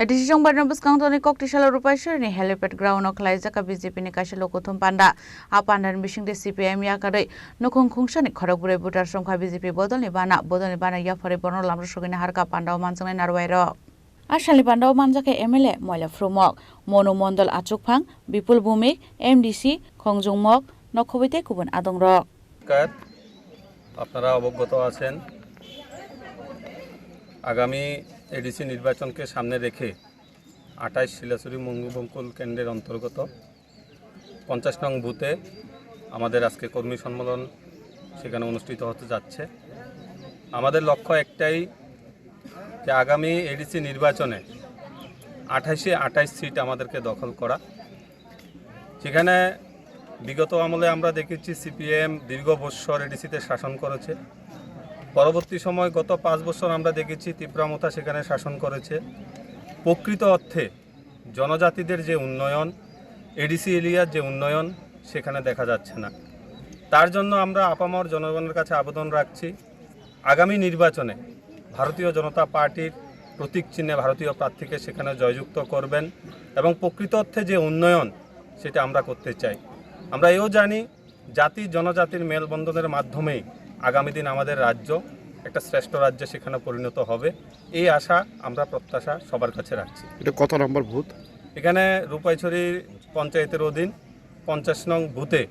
Edisi jongbar nambus kang toni kok tisala rupaisir ni helipad ground ok lai jaka BJP ni kaisa lokothum panda a pandar bising de CPM ya kadai nokong khungsa ni khorok burai butar somkha BJP bodol ni bana ya phare bono lamro sogini harka panda manjangnai narwairo Asali Pandao Manjake MLA Moila Frumok, Monu Mondol Achukphang, Bipul Bhumik, MDC, Khongjungmok, Nokhobite Kubun Adongrok. আপনারা অবগত আছেন আগামী ADC নির্বাচনকে সামনে রেখে 28 শিলাচুরি মঙ্গবঙ্কুল কেন্দ্রের অন্তর্গত 50 নং বুথে আমাদের আজকে কর্মী সম্মেলন সেখানে অনুষ্ঠিত হতে যাচ্ছে। আমাদের লক্ষ্য একটাই যে আগামী এডিসি নির্বাচনে 28 সিট আমাদেরকে দখল করা। সেখানে বিগত আমলে আমরা দেখেছি সিপিএম দীর্ঘ বৎসর এডিসিতে শাসন করেছে। পরবর্তী সময় গত 5 বছর আমরা দেখেছি তীব্রামতা সেখানে শাসন করেছে। প্রকৃত অর্থে জনজাতিদের যে উন্নয়ন, এডিসি এরিয়ার যে উন্নয়ন সেখানে দেখা যাচ্ছে না। তার জন্য আমরা আপামর জনগণের কাছে আবেদন রাখছি, আগামী নির্বাচনে ভারতীয় জনতা পার্টির প্রতীক চিহ্নে ভারতীয় প্রার্থীকে সেখানে জয়যুক্ত করবেন এবং প্রকৃত অর্থে যে উন্নয়ন সেটা আমরা করতে চাই। আমরা এও জানি জাতি জনজাতির মেলবন্ধনের মাধ্যমেই আগামী দিন আমাদের রাজ্য একটা শ্রেষ্ঠ রাজ্যে সেখানে পরিণত হবে, এই আশা আমরা প্রত্যাশা সবার কাছে রাখছি। এটা কত নম্বর বুথ? এখানে রূপাইছড়ি পঞ্চায়েতের অধীন 50 নং বুথে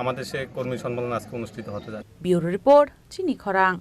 আমাদের সে কর্মী সম্মেলন আজকে অনুষ্ঠিত হতে যাচ্ছে। ব্যুরো রিপোর্ট চিনি খরাং।